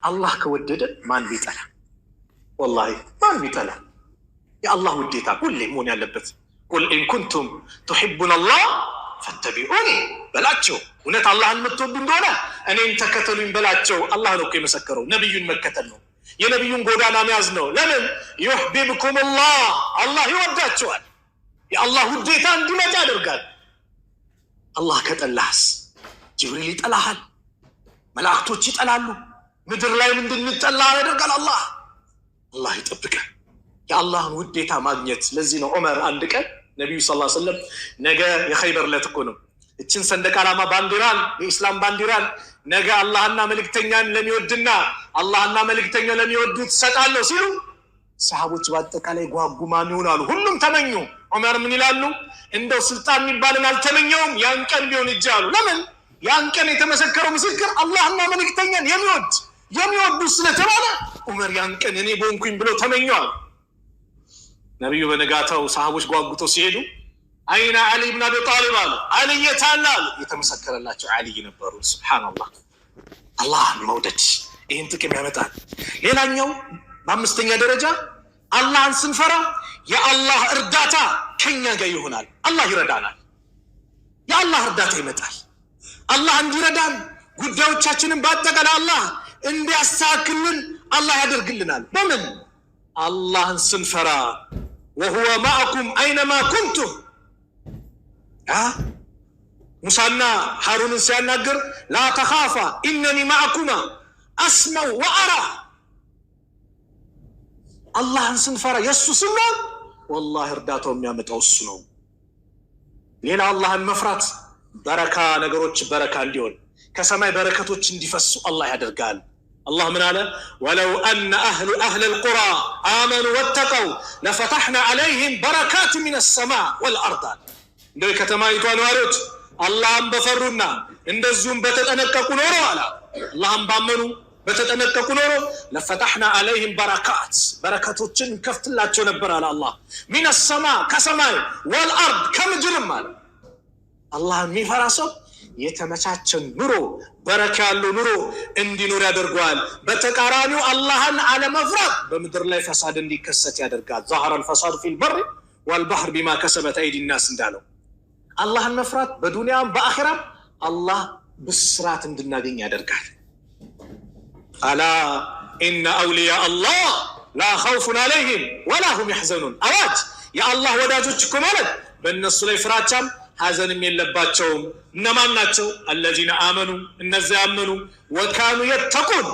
الله كودد ما نبيتلا والله ما نبيتلا يا الله وديتا كل مون يالبت قل إن كنتم تحبون الله فاتبعوني بلاتشو ونت الله المتوبون دونا أنا إن تكتلون بلاتشو الله لو كي مسكروا نبي مكتلوا يا نبي قودانا ميازنو لمن يحببكم الله الله يوداتشو يا الله وديتا عندي ما جادر قال الله كتلاس جبريل يتلاحل ملاكتو يتلالو مدر لا يمدن نتلا قال الله الله يطبقك يا الله وديتا ماغنيت لذي ነው ዑመር አንድ ቀን ነብዩ ሰለላሁ ዐለይሂ ወሰለም ነገ የኸይበር ዕለት እኮ ነው እቺን ሰንደቅ ዓላማ ባንዲራን የኢስላም ባንዲራን ነገ አላህና መልእክተኛን ለሚወድና አላህና መልእክተኛ ለሚወዱት ሰጣለው ሲሉ ሰሃቦች በአጠቃላይ ጓጉማን ይሆናሉ ሁሉም ተመኙ ዑመር ምን ይላሉ እንደው ስልጣን የሚባልን አልተመኘውም ያን ቀን ቢሆን ይጃሉ ለምን ያን ቀን የተመሰከረው ምስክር አላህና መልእክተኛን የሚወዱ ስለተባለ ዑመር ያን ቀን እኔ ቦንኩኝ ብሎ ተመኘዋል ነብዩ በነጋታው ሰሃቦች ጓጉተው ሲሄዱ አይና አሊ ኢብኑ አቢ ጣሊብ አሉ አሊ የታላል የተመሰከረላቸው አሊ ነበሩ ሱብሃንአላህ አላህ መውደድ ይሄን ጥቅም ያመጣል ሌላኛው በአምስተኛ ደረጃ አላህን ስንፈራ የአላህ እርዳታ ከኛ ጋር ይሆናል አላህ ይረዳናል የአላህ እርዳታ ይመጣል አላህ እንዲረዳን ጉዳዮቻችንን ባጠቃላይ አላህ እንዲያስተካክልን አላህ ያደርግልናል በምን አላህን ስንፈራ وهو معكم اينما كنتم موسى هارون سيناغر لا تخافا انني معكما اسمع وارى አላህን ስንፈራ የሱስና والله እርዳታው የሚያመጣው እሱ ነው ሌላ አላህን መፍራት በረካ ነገሮች በረካ እንዲሆን ከሰማይ በረከቶች እንዲፈሱ አላህ ያደርጋል الله من على ولو أن أهل القرى آمنوا واتقوا لفتحنا عليهم بركات من السماء والأرض لو كتما يتوانوا أروت الله بفرنا عند الزوم بتتنككوا نورو على الله بامنوا بتتنككوا نورو لفتحنا عليهم بركات وجن كفت الله تنبر على الله من السماء كسماء والأرض كم جرم الله ميفراسو የተመቻቸን ኑሮ በረካ ያለው ኑሮ እንዲኖር ያደርጋል በተቃራኒው አላህን አለመፍራት በመድር ላይ ፈሳድ እንዲከሰት ያደርጋል ظهر الفساد في البر والبحر بما كسبت ايدي الناس እንዳለው አላህን መፍራት በዱንያም በአኺራም አላህ ብስራት እንድናገኝ ያደርጋል الا ان اولياء الله لا خوف عليهم ولا هم يحزنون አዋጅ የአላህ ወዳጆች እኮ ማለት በእነሱ ላይ ፍራቻም ሐዘንም የለባቸውም እነማን ናቸው الذين امنوا እነዚያ ያመኑ وكانوا يتقون